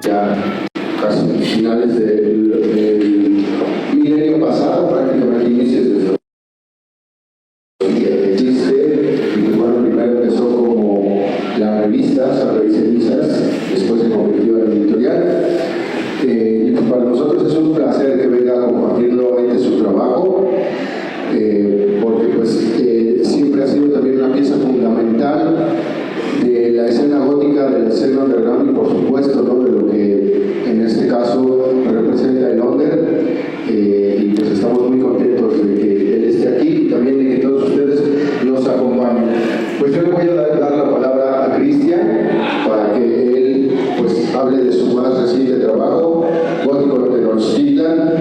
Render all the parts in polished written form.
Ya casi finales del milenio pasado, prácticamente inicios del 2016, y bueno, primero empezó como la revista, San Luis Cenizas, después se convirtió en editorial. Y pues para nosotros es un placer que venga a compartir nuevamente su trabajo, porque pues siempre ha sido también una pieza fundamental de la escena gótica, de la escena underground y por supuesto, ¿no?, de lo que en este caso representa el under, y pues estamos muy contentos de que él esté aquí y también de que todos ustedes nos acompañen. Pues yo le voy a dar la palabra a Cristian para que él pues hable de su más reciente trabajo, Gótico de Tenochtitlan.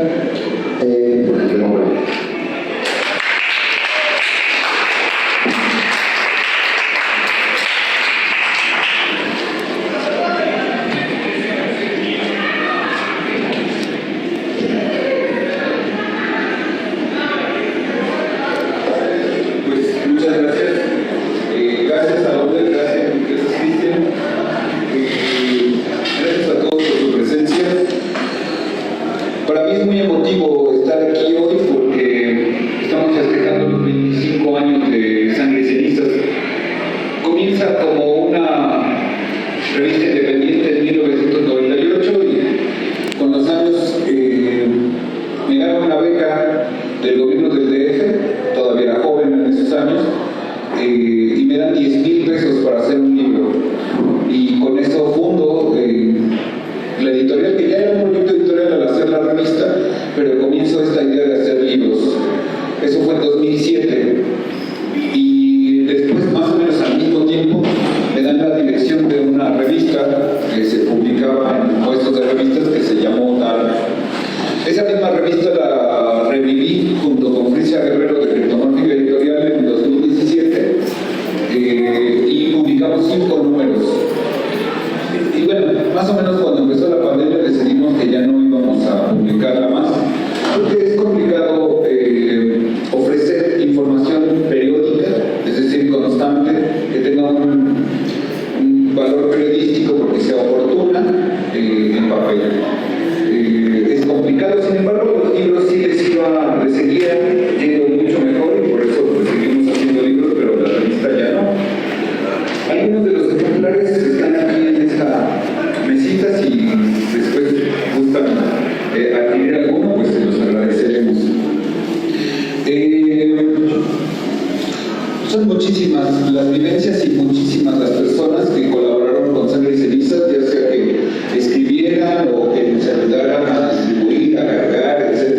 Son muchísimas las vivencias y muchísimas las personas que colaboraron con Sangre y Cenizas, ya sea que escribieran o que nos ayudaran a distribuir, a cargar, etc.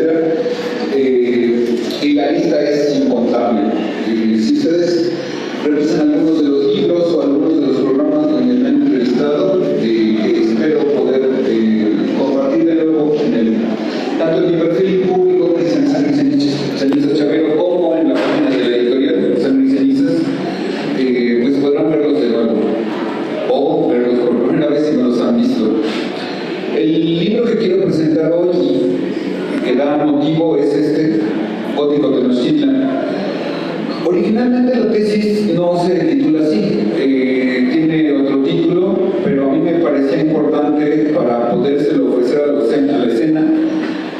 Y la lista es incontable. Si ustedes revisan algunos de los libros o algunos de los programas donde me han entrevistado, espero poder compartir de nuevo tanto en mi perfil público, que es en Sangre y Cenizas Chavero, como en la página de la editorial Sangre y Cenizas, pues podrán verlos de nuevo o verlos por primera vez si no los han visto. El libro que quiero presentar hoy y que da motivo es Gótico de Tenochtitlan. Originalmente la tesis no se titula así, tiene otro título, pero a mí me parecía importante para podérselo ofrecer a la escena,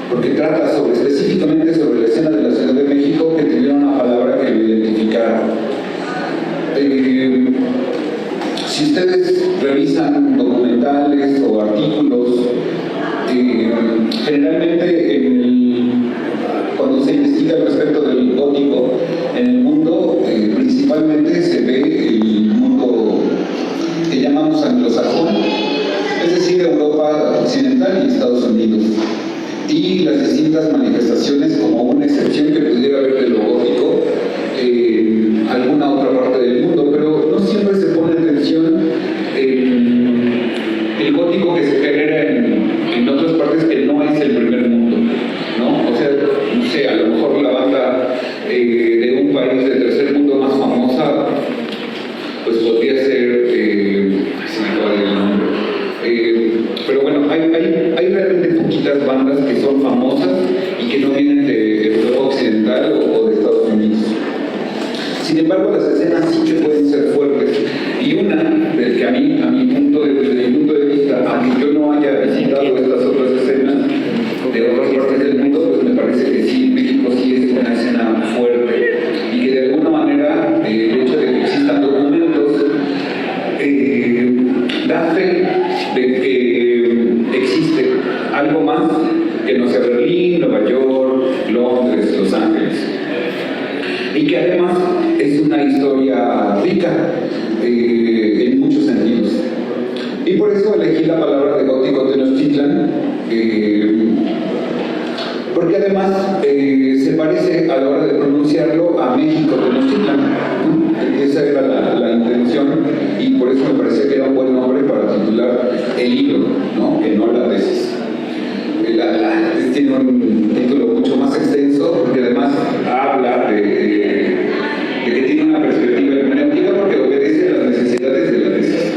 porque trata específicamente sobre la escena de la Ciudad de México, que tuviera una palabra que lo identificara. Si ustedes revisan documentales o artículos, generalmente cuando se investiga al respecto del gótico en el mundo, principalmente se ve el mundo que llamamos anglosajón, es decir, Europa occidental y Estados Unidos, y las distintas manifestaciones como una excepción que pudiera haber de lo gótico en alguna otra parte del mundo, pero no siempre se pone atención el gótico que se genera en otras partes que no es el primer mundo, ¿no? O sea, estas bandas que son famosas y que no vienen de Europa Occidental o de Estados Unidos. Sin embargo, las escenas sí que pueden ser fuertes. Y una, del que desde mi punto de vista, aunque yo no haya visitado estas otras escenas de otras partes del mundo, pues me parece que sí, México sí es una escena fuerte. Y que de alguna manera, el hecho de que existan documentos da fe de que existe algo más que no sea Berlín, Nueva York, Londres, Los Ángeles. Y que además es una historia rica en muchos sentidos. Y por eso elegí la palabra de gótico Tenochtitlan, porque además se parece a la hora de pronunciarlo a México Tenochtitlan. Esa era la intención, y por eso me parecía que era un buen nombre para titular el libro, ¿no? Que no la tesis. Tiene un título mucho más extenso, porque además habla de que tiene una perspectiva hermenéutica, porque obedece a las necesidades de la tesis.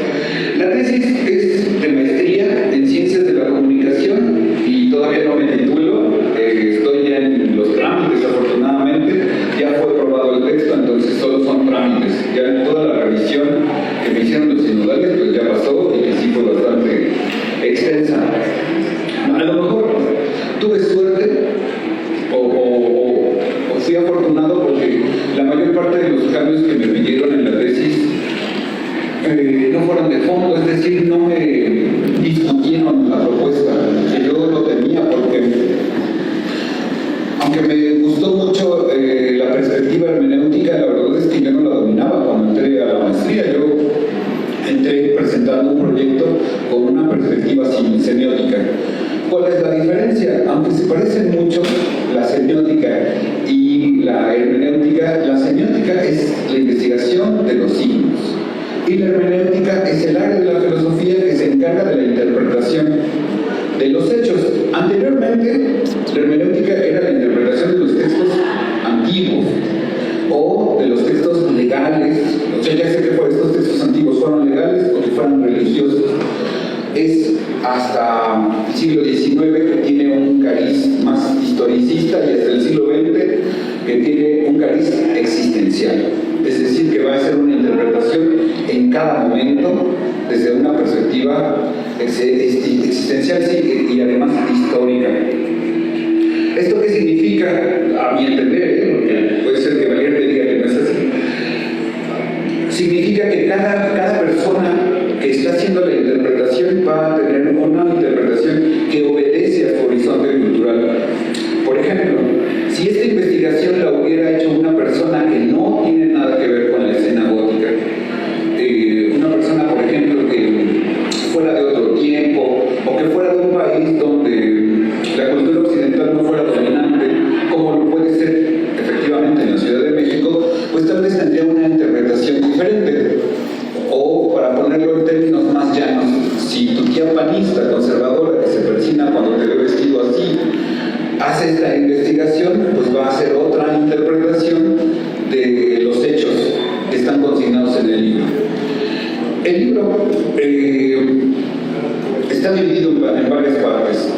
La tesis es de maestría en ciencias de la comunicación y todavía no me titulo, estoy ya en los trámites afortunadamente, ya fue aprobado el texto, entonces solo son trámites. Ya toda la revisión que me hicieron los sinodales pues ya pasó, y que sí fue bastante extensa. A lo mejor tuve suerte o fui afortunado, porque la mayor parte de los cambios que me pidieron en la tesis no fueron de fondo, es decir, no me discutieron la propuesta, que yo lo tenía, porque aunque me gustó mucho la perspectiva hermenéutica, la verdad es que yo no la dominaba cuando entré a la maestría. Yo entré presentando un proyecto con una perspectiva semiótica. ¿Cuál es la diferencia? Aunque se parecen mucho la semiótica y la hermenéutica, la semiótica es la investigación de los signos y la hermenéutica es el área de la filosofía que se encarga de la interpretación de los hechos. Anteriormente, la hermenéutica era la interpretación de los textos antiguos o de los textos legales. O sea, ya sé que estos textos antiguos fueron legales o que fueran religiosos. Es hasta el siglo XIX que tiene un cariz más historicista, y hasta el siglo XX que tiene un cariz existencial. Es decir, que va a ser una interpretación en cada momento desde una perspectiva existencial, sí, y además histórica. ¿Esto qué significa? A mi entender, porque puede ser que Valier me diga que no es así. Significa que cada persona que está haciendo la interpretación va a tener una interpretación que obedece a su horizonte cultural. Por ejemplo, si esta investigación la hubiera hecho una persona que no tiene nada que ver con la escena gótica, una persona, por ejemplo, que fuera de otro tiempo, o que fuera de un país donde la cultura occidental no fuera dominante, como lo puede ser efectivamente en la Ciudad de México, pues tal vez tendría una interpretación diferente. O, para ponerlo en términos más llanos, si tu tía panista, conservadora, que se persina cuando te ve vestido así, hace esta investigación, pues va a hacer otra interpretación de los hechos que están consignados en el libro. El libro está dividido en varias partes.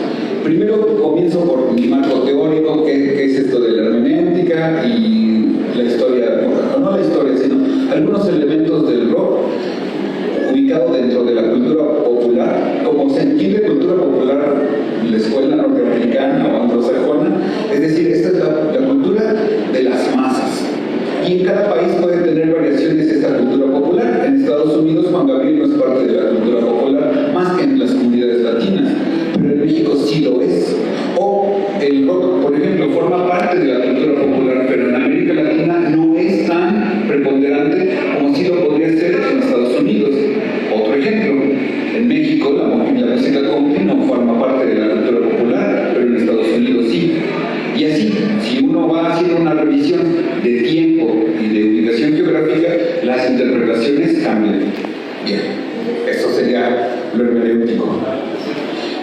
Primero comienzo por mi marco teórico, que es esto de la hermenéutica y la historia, no la historia, sino algunos elementos del rock ubicado dentro de la cultura popular. Como se entiende cultura popular en la escuela norteamericana o anglosajona, es decir, esta es la cultura de las masas. Y en cada país puede tener variaciones esta cultura popular. En Estados Unidos, Juan Gabriel no es parte de la cultura popular, más que en las comunidades latinas, pero en México sí lo es. O el rock, por ejemplo, forma parte de la cultura popular, pero en América Latina no es tan preponderante como sí lo podría ser en Estados Unidos. Otro ejemplo, en México la música country no forma parte de la cultura popular, pero en Estados Unidos sí. Y así, si uno va haciendo una revisión de tiempo y de ubicación geográfica, las interpretaciones cambian. Bien, eso sería lo hermenéutico.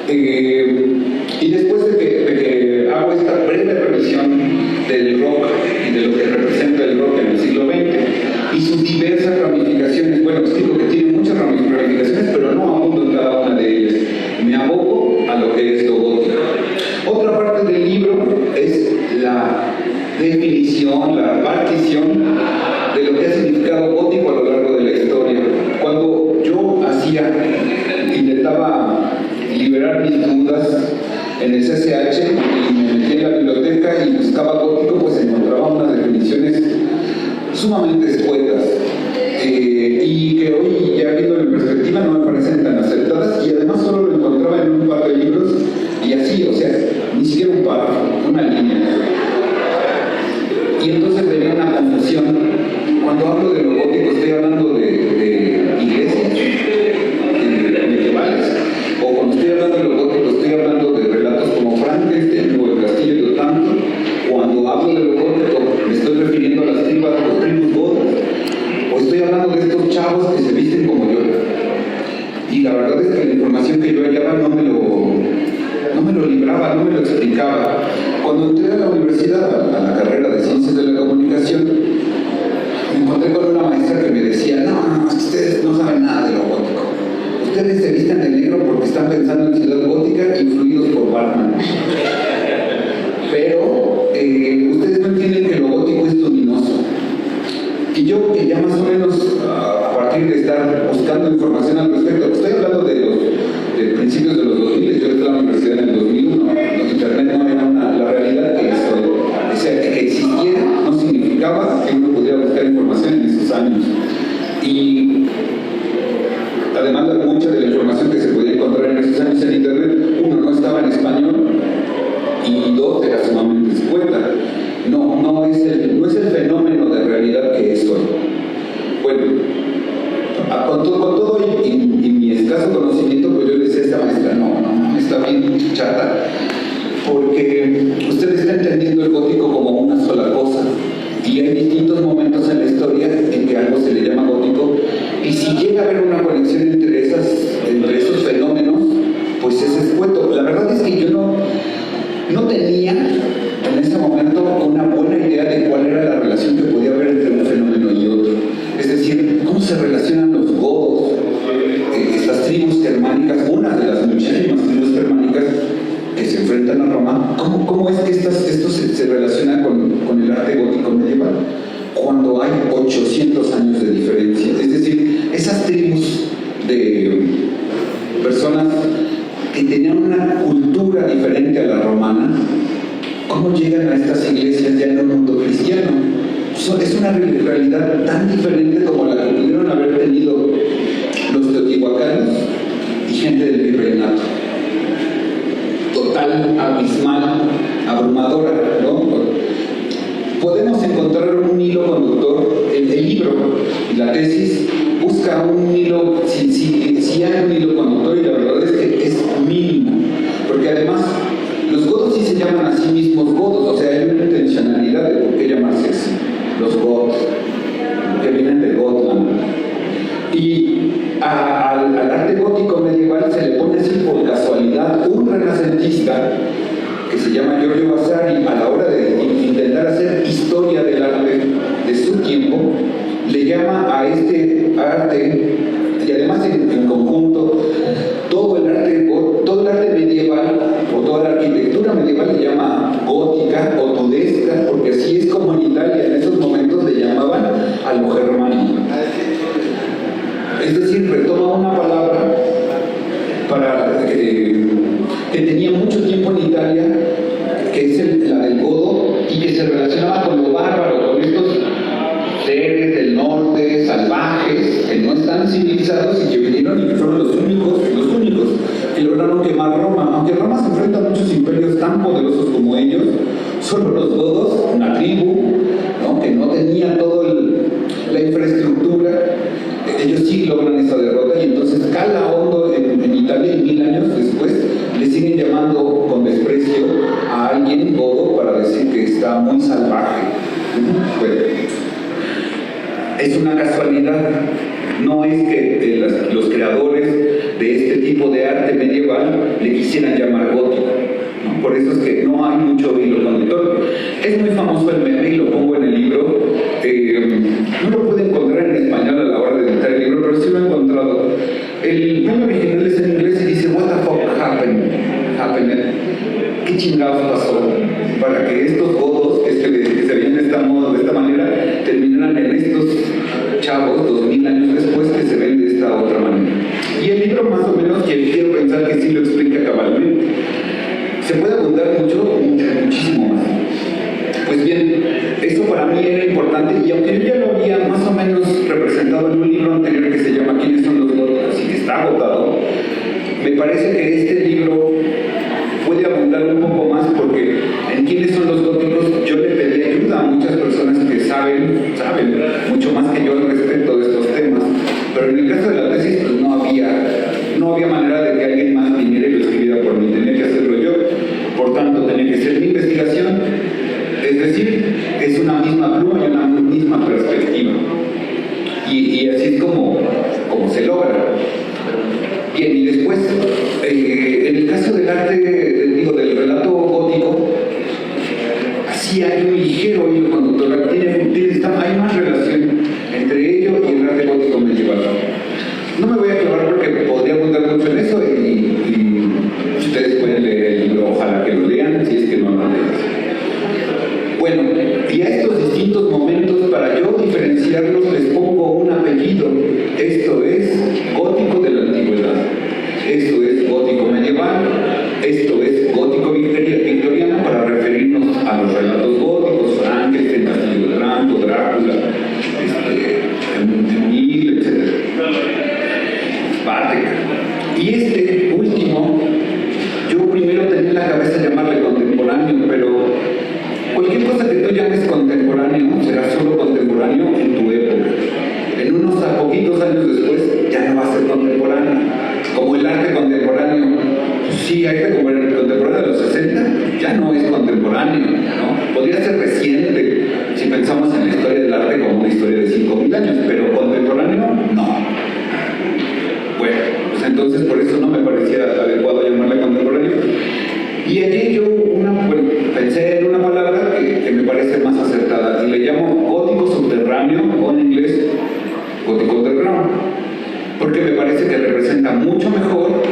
Y después de que hago esta breve revisión del rock y de lo que representa el rock en el siglo XX y sus diversas ramificaciones, bueno, explico que tiene muchas ramificaciones, pero no abundo en cada una de ellas. Me aboco a lo que es lo gótico. definición, la partición de lo que ha significado gótico a lo largo de la historia. Cuando yo intentaba liberar mis dudas en el CCH y me metí en la biblioteca y buscaba gótico, pues encontraba unas definiciones sumamente escuetas y que hoy, ya viendo en perspectiva, no me parecen tan acertadas, y además solo lo encontraba en un par de libros y así, o sea, ni siquiera un párrafo, una línea. Y entonces venía una confusión. Cuando hablo de lo gótico estoy hablando de iglesias medievales, o cuando estoy hablando de lo gótico estoy hablando de relatos como Frankenstein o El Castillo de Otranto. Cuando hablo de lo gótico me estoy refiriendo a las tribus godas, o estoy hablando de estos chavos que se visten como yo. Y la verdad es que la información que yo hallaba no me lo libraba, no me lo explicaba. Cuando entré a la universidad, a la carrera de Ciencias de la Comunicación, me encontré con una maestra que me decía: no, ustedes no saben nada de lo gótico. Ustedes se visten de negro porque están pensando en Ciudad Gótica influidos por Batman. Pero ustedes no entienden que lo gótico es luminoso. Y yo, que ya más o menos a partir de estar buscando información al respecto, estoy hablando de principios de los 2000, yo entré a la universidad en el 2001, internet no era la realidad que esto, o sea, que existiera no significaba que uno pudiera buscar información en esos años. Y además mucha de la información que se podía encontrar en esos años en internet, uno, no estaba en español, y dos, era sumamente escueta. No es el fenómeno de realidad que es hoy. Bueno, con todo y mi escaso conocimiento, pues yo le decía a esta maestra: no, está bien chata, porque usted está entendiendo el gótico como una sola cosa, y hay distintos momentos en la historia en que algo se le llama gótico, y si llega a haber una conexión entre esos fenómenos, pues es escueto. La verdad es que yo no tenía en ese momento una buena idea de cuál era la relación que podía haber entre un fenómeno y otro. Es decir, cómo se relacionan los godos, estas tribus germánicas, una de las muchísimas tribus germánicas que se enfrentan a Roma. ¿Cómo es que esto se relaciona con el arte gótico medieval? Cuando hay 800 años de diferencia. Es decir, esas tribus de personas que tenían una cultura diferente a la romana, ¿cómo llegan a estas iglesias ya en un mundo cristiano? Es una realidad tan diferente como la que pudieron haber tenido los teotihuacanos y gente del virreinato. Total, abismal, abrumadora, ¿no? Podemos encontrar un hilo conductor. El libro y la tesis busca un hilo, si hay un hilo conductor, y la verdad es que es mínimo, porque además los godos sí se llaman a sí mismos godos, o sea, hay una intencionalidad de por qué llamarse así, los godos, que vienen de Gotland. Y al arte gótico medieval se le pone así por casualidad un renacentista que se llama Giorgio Vasari. A la hora de intentar hacer historia del arte de su tiempo, le llama a este arte, y además en conjunto, todo el arte medieval, o toda la arquitectura medieval, le llama gótica o tudesca, porque así es como en Italia en esos momentos le llamaban a lo germánico. Es decir, retoma una palabra que tenía mucho tiempo en Italia, que es la del godo, y que se relacionaba con lo bárbaro, con estos seres del norte, salvajes, que no están civilizados y que vinieron y que fueron los únicos que lograron quemar Roma. Aunque Roma se enfrenta a muchos imperios tan poderosos como ellos, solo los godos, una tribu, ¿no?, que no tenía toda la infraestructura, ellos sí logran esa derrota, y entonces cala hondo en Italia, y 1000 años después le siguen llamando con desprecio a alguien godo para decir que está muy salvaje. Bueno, es una casualidad, no es que los creadores de este tipo de arte medieval le quisieran llamar gótico, ¿no? Por eso es que no hay mucho hilo conductor. Es muy famoso el meme, y lo pongo en el libro. No lo pude encontrar en español a la hora de editar el libro, pero sí lo he encontrado. El meme original es en inglés y dice: "What the fuck happened?" ¿Qué chingados pasó para que estos godos que se veían de esta manera terminaran en estos chavos 2000 años después que se ven de esta otra manera. Y el libro más o menos, que quiero pensar que sí lo explica cabalmente. Se puede abundar muchísimo más. Pues bien, esto para mí era importante, y aunque yo ya lo había más o menos representado en un libro anterior que se llama ¿Quiénes son los góticos? Y que está agotado, me parece que este libro puede abundar un poco más, porque en ¿Quiénes son los góticos? Yo le pedí ayuda a muchas personas que saben mucho más que yo al respecto de estos temas, pero en el caso de la tesis pues no había manera de que alguien más viniera y lo escribiera por mí, tenía que hacerlo yo. Por tanto, tenía que ser mi investigación, es decir, es una misma pluma y una misma perspectiva, y así es como se logra. Bien, y después, en el caso del arte, del relato gótico, sí hay un ligero hilo conductor, hay más relación entre ello y el arte gótico medieval. No me voy a clavar porque podría abundar mucho en eso, y ustedes pueden leer el libro, ojalá que lo lean, si es que no lo lean. Bueno, y a estos distintos momentos, para yo diferenciarlos, les pongo un apellido. Esto es gótico de la antigüedad, esto es gótico medieval, esto es gótico victoriano, para referirnos a los relatos góticos, Frankenstein, Castillo de Otranto, Drácula, Emil, etc. Batek. Y este último, yo primero tenía en la cabeza llamarle contemporáneo, pero cualquier cosa que tú llames contemporáneo será solo contemporáneo en tu época. En unos poquitos años después ya no va a ser contemporáneo. Como el arte contemporáneo, sí, arte contemporáneo de los 60 ya no es contemporáneo, ¿no? Podría ser reciente si pensamos en la historia del arte como una historia de 5.000 años, pero contemporáneo no. Bueno, pues entonces por eso no me parecía adecuado llamarle contemporáneo. Y allí yo pensé en una palabra que me parece más acertada, y le llamo gótico subterráneo, o en inglés gótico underground, porque me parece que representa mucho mejor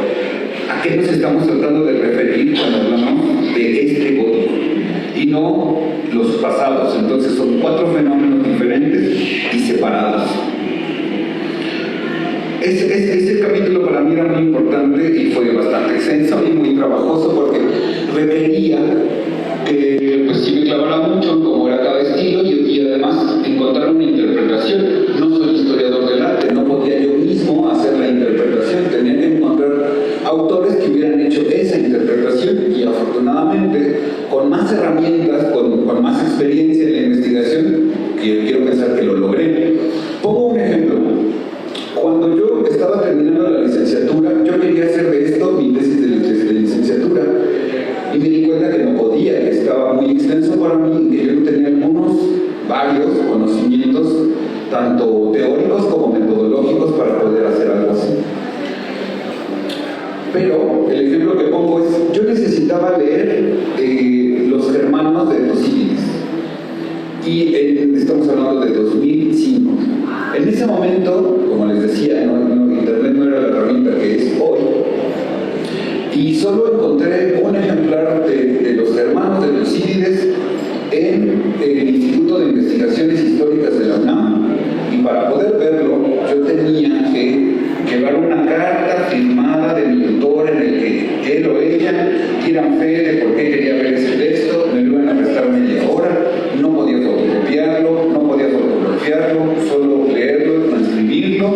a qué nos estamos tratando de referir cuando hablamos de este gótico, y no los pasados. Entonces son 4 fenómenos diferentes y separados. Ese capítulo para mí era muy importante y fue bastante extenso y muy trabajoso, porque requería que pues sí me clavara mucho como era cada estilo, y además encontrar una interpretación. No soy historiador del arte, no podía yo mismo hacer la interpretación, tenía que encontrar autores que hubieran hecho esa interpretación, y afortunadamente con más herramientas, con más experiencia en la investigación, que quiero pensar que lo logré. Pongo un ejemplo. Cuando yo estaba terminando la licenciatura, yo quería hacer de esto mi tesis de licenciatura, y me di cuenta que no podía, que estaba muy extenso para mí, que yo no tenía varios conocimientos, tanto teóricos como metodológicos, para poder hacer algo así. Pero el ejemplo que pongo es, yo necesitaba leer Los Germanos de Tucídides, y estamos hablando de 2005. En ese momento, como les decía, Internet no era la herramienta que es hoy, y solo encontré un ejemplar de Los Germanos de Tucídides en el Instituto de Investigaciones Históricas de la UNAM, y para poder verlo yo tenía que llevar una carta firmada de mi tutor en el que él o ella dieran fe de por qué quería ver ese texto. Me lo iban a prestar media hora, no podía fotocopiarlo, solo leerlo, transcribirlo,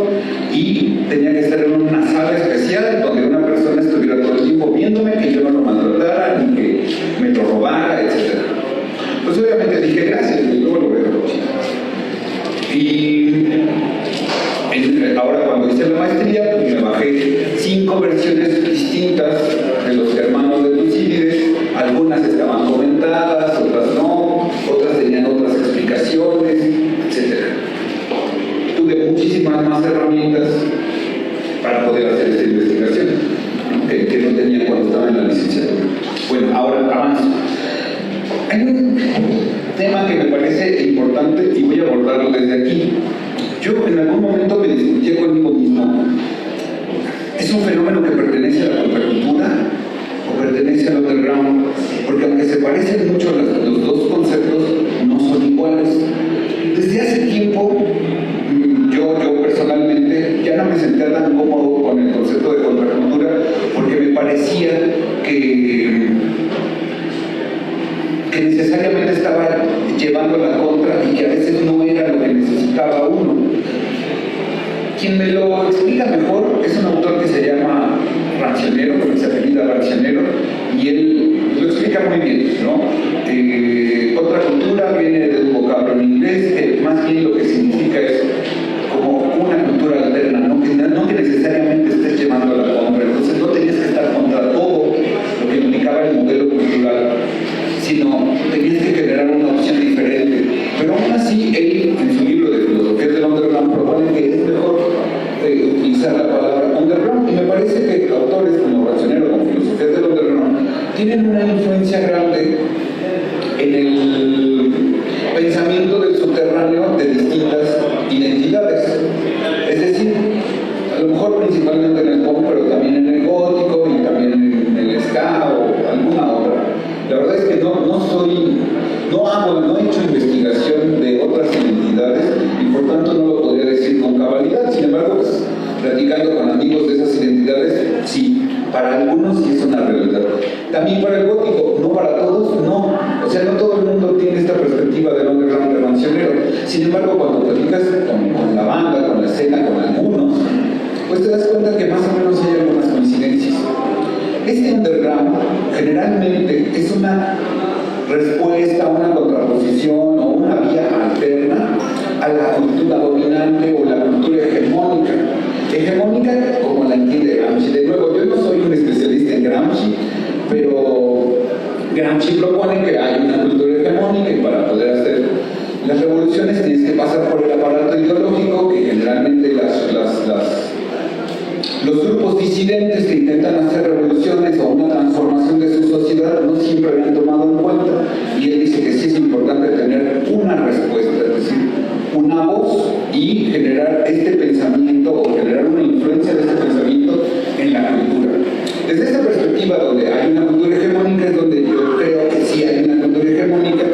y tenía que estar en una sala especial donde una persona estuviera todo el tiempo viéndome, que yo no lo maltratara ni que me lo robara, etc. Pues obviamente dije gracias, y luego lo veo. Y ahora cuando hice la maestría, pues me bajé 5 versiones distintas de Los Germanos de Tucídides. Algunas estaban comentadas, otras no, otras tenían otras explicaciones, etc. Tuve muchísimas más herramientas para poder hacer esta investigación, que no tenía cuando estaba en la licenciatura. Bueno, ahora avanzo. Hay un tema que me parece importante y voy a abordarlo desde aquí. Yo en algún momento me discutí conmigo mismo. ¿Es un fenómeno que pertenece a la contracultura o pertenece al underground? parecen mucho los dos conceptos, no son iguales. Desde hace tiempo, yo personalmente ya no me sentía tan cómodo con el concepto de contracultura, porque me parecía que necesariamente estaba llevando la contra y que a veces no era lo que necesitaba uno. Quien me lo explica mejor es un autor que se llama Racionero, que se apellida Racionero, y él lo explica muy bien, ¿no? Contracultura viene de un vocablo en inglés, que más bien lo que significa es como una cultura alterna, no que necesariamente estés llevando a la contra, entonces no tenías que estar contra todo lo que implicaba el modelo cultural, sino tenías que generar una opción diferente. Pero aún así, él, en su libro de Filosofía del Underground, propone que es mejor utilizar la palabra underground, y me parece que autores como Racionero, como Filosofía del Underground, tienen una influencia grande en el pensamiento del subterráneo de distintas identidades. Es decir, a lo mejor principalmente en el punk, pero también en el gótico y también en el ska o alguna otra. La verdad es que no he hecho investigación de otras identidades y por tanto no lo podría decir con cabalidad. Sin embargo, pues, platicando con amigos de esas identidades, sí, para algunos sí es una realidad. También para el gótico, no para todos, no. O sea, no todo el mundo tiene esta perspectiva del underground de Racionero. Sin embargo, cuando platicas con la banda, con la escena, con algunos, pues te das cuenta que más o menos hay algunas coincidencias. Este underground generalmente es una respuesta, una contraposición o una vía alterna a la cultura dominante o la cultura hegemónica. Hegemónica como la entiende Gramsci. De nuevo, yo no soy un especialista en Gramsci, pero Gramsci propone que hay una cultura hegemónica y para poder hacer las revoluciones tienes que pasar por el aparato ideológico, que generalmente los grupos disidentes que intentan hacer revoluciones o una transformación de su sociedad no siempre habían tomado en cuenta, y él dice que sí es importante tener una respuesta, es decir, una voz, y generar este pensamiento o generar una influencia de este pensamiento en la cultura. Desde esta perspectiva, donde hay una cultura hegemónica, es donde yo creo que sí hay una cultura hegemónica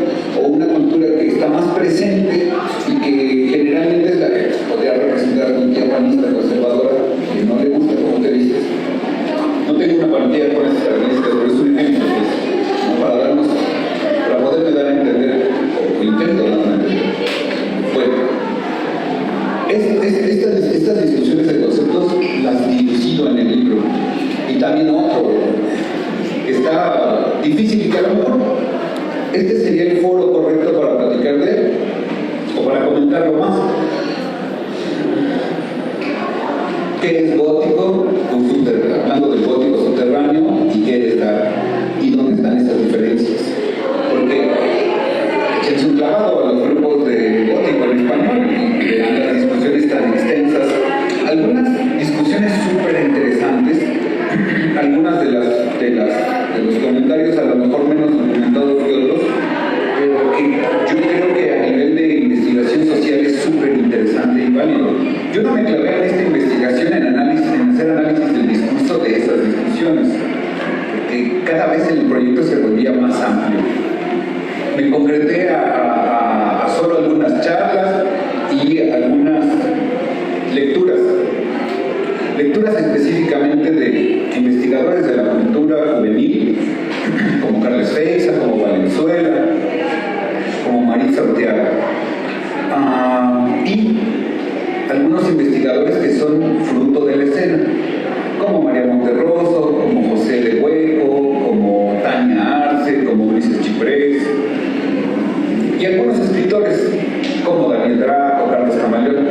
o una cultura que está más presente y que generalmente es la que podría representar un tía panista conservadora que no le gusta como te dices. No tengo una partida con estas características, pero es un ejemplo, pues, ¿no? para poderme dar a entender, o intento dar a entender. Bueno, estas discusiones de conceptos las dilucido en el libro, y también otro que está difícil y que a lo mejor este sería el foro correcto para platicar de él o para comentarlo más. ¿Qué es gótico? Hablando del gótico subterráneo, y qué es dark, y dónde están esas diferencias. Porque echense un clavado a los grupos de gótico en español y vean las discusiones tan extensas, algunas discusiones súper interesantes, algunas de los comentarios a lo mejor menos documentados que otros, pero que yo creo que a nivel de investigación social es súper interesante y válido. Yo no me clavé en esta investigación en hacer análisis del discurso de esas discusiones, porque cada vez el proyecto se volvía más amplio. Me concreté a solo algunas charlas y algunas lecturas específicamente de investigadores de la cultura juvenil, como Carles Feixa, como Valenzuela, como Maritza Orteaga, y algunos investigadores que son fruto de la escena, como María Monterroso, como José de Hueco, como Tania Arce, como Ulises Chiprés, y algunos escritores como Daniel Draco, Carlos Camaleón.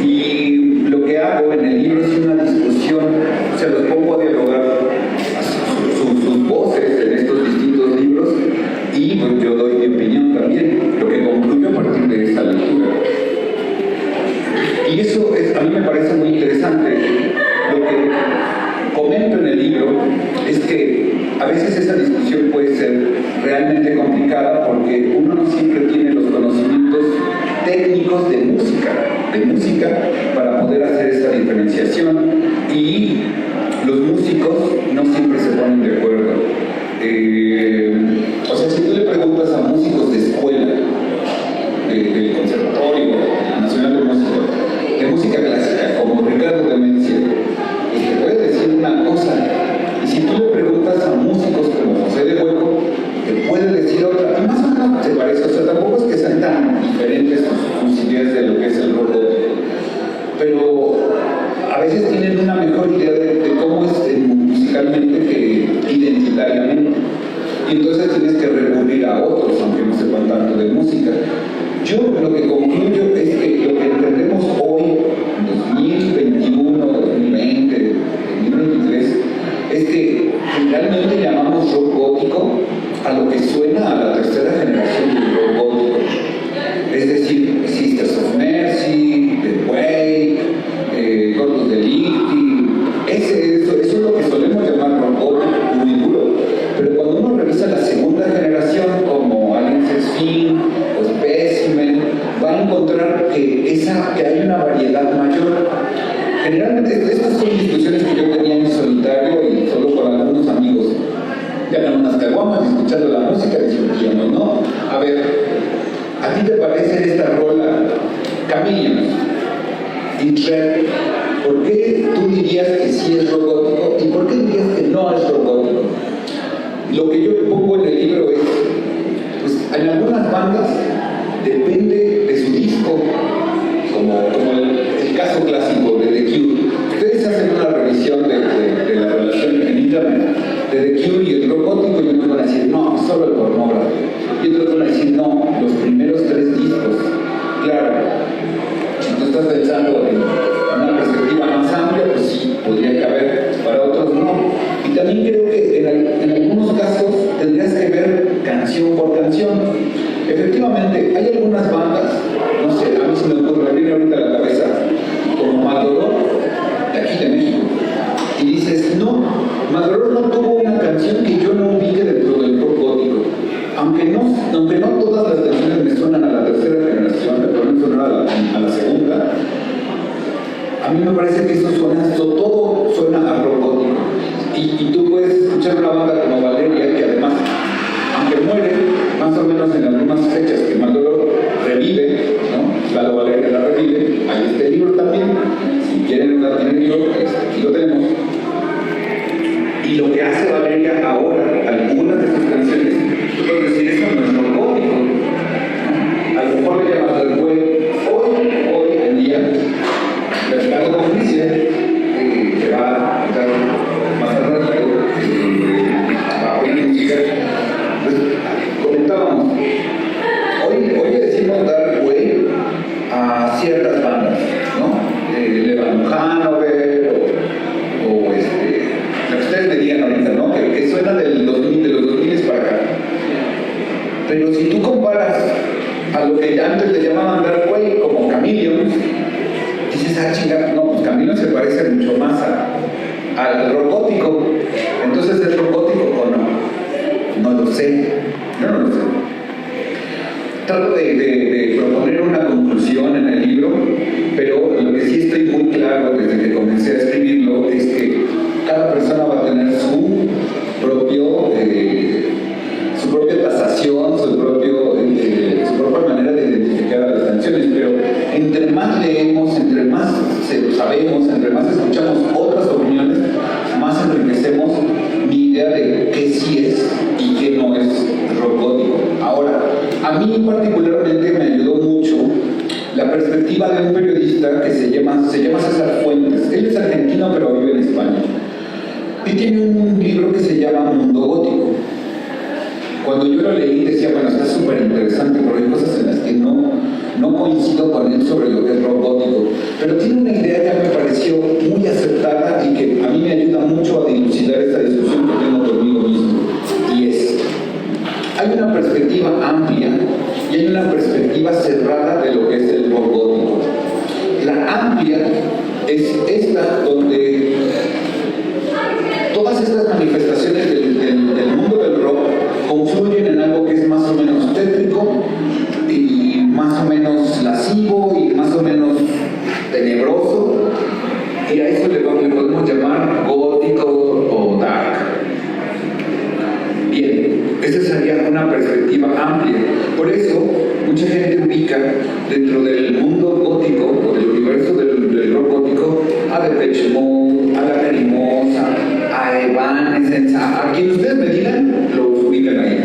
Y lo que hago en el libro es una discusión, se los pongo a dialogar sus voces en estos distintos libros, y pues yo doy mi opinión también, lo que concluyo a partir de esa lectura. Y eso a mí me parece muy interesante. Lo que comento en el libro es que a veces esa discusión puede ser realmente complicada porque uno no siempre tiene los conocimientos técnicos de música para poder hacer esta diferenciación, y los músicos no siempre se ponen de acuerdo. O a la tercera generación del rock gótico. Es decir, Sisters of Mercy, The Way, Gordos de Lichty. Eso es lo que solemos llamar rock gótico muy duro. Pero cuando uno revisa la segunda generación, como Alien Sexfin o Specimen, va a encontrar que hay una variedad mayor. Generalmente, estas son discusiones que yo tenía en solitario y solo con algunos amigos. Ya con unas caguamas, escuchando la música, discutíamos, ¿no? A ver, ¿a ti te parece esta rola Chameleons, Intred? ¿Por qué tú dirías que sí es rock gótico y por qué dirías que no es rock gótico? Lo que yo pongo en el libro es, pues en algunas bandas depende de su disco, como el caso clásico de The Cure. Ustedes hacen una revisión de la relación en internet de The Cure y el rock gótico y unos van a decir, no, solo el pornógrafo. Y otros van a decir, no, los primeros 3 discos. Claro, si tú estás pensando en una perspectiva más amplia, pues sí, podría caber, para otros no. Y también creo que en algunos casos tendrías que ver canción por canción. Efectivamente, hay algunas bandas, no sé, a mí se me ocurre, viene ahorita a la cabeza, como Maldoror, de aquí de México. Y dices, no, Maldoror no tuvo una canción que yo no ubique dentro del rock gótico. Aunque no todas las canciones me suenan a la tercera generación, me pueden sonar a la segunda, a mí me parece que todo suena a rock gótico. Y tú puedes escuchar una banda como Valeria, que además, aunque muere más o menos en las mismas fechas que Maldoror, revive, ¿no? Lalo Valeria la revive, hay este libro también, si quieren tener el libro, aquí lo tenemos. Y lo que hace Valeria ahora, algunas de sus canciones, tú puedes decir, eso no es rock gótico, ¿no? A lo mejor le llamas al güey, hoy en día, Ricardo Patricia, que va a estar más al rato, va a oír música, pues comentábamos, hoy le decimos dar güey a ciertas bandas, ¿no? Levan Hanover o lo que ustedes me digan ahorita, ¿no? Que suena de los 2000 para acá. Pero si tú comparas a lo que antes le llamaban dar güey como Chameleons, dices, chinga, no, pues Chameleons se parece mucho más al rock gótico. Entonces, ¿es rock gótico o no? No lo sé. Yo no lo sé. Trato de proponer una conclusión en el libro, pero lo que sí estoy muy claro desde que comencé a escribirlo es que cada persona va a tener su propia tasación, su propia manera de identificar a las canciones, pero entre más leemos, entre más sabemos, entre más escuchamos otras opiniones, más enriquecemos mi idea de qué sí es y qué no es rock gótico. Ahora, a mí particularmente me ayudó mucho la perspectiva de un periodista que se llama César Fuentes. Él es argentino pero vive en España y tiene un libro que se llama Mundo Gótico. Cuando yo lo leí decía, bueno, está súper interesante porque hay cosas en las que no coincido con él sobre lo que es rock gótico, pero tiene una idea que me pareció muy acertada y que a mí me ayuda mucho a dilucidar esta discusión que tengo conmigo mismo, y es, hay una perspectiva amplia y hay una perspectiva cerrada de lo que es el rock gótico. La amplia es esta donde todas estas manifestaciones del mundo del rock confluyen en algo que es más o menos tétrico y más o menos lascivo y más o menos tenebroso, y a eso le podemos llamar gótico o dark. Bien, esa sería una perspectiva amplia. Por eso mucha gente ubica dentro del mundo gótico o del universo del rock gótico a Depeche Mode, a La Lacrimosa, a Evanescence, a quien ustedes me digan, los ubican ahí.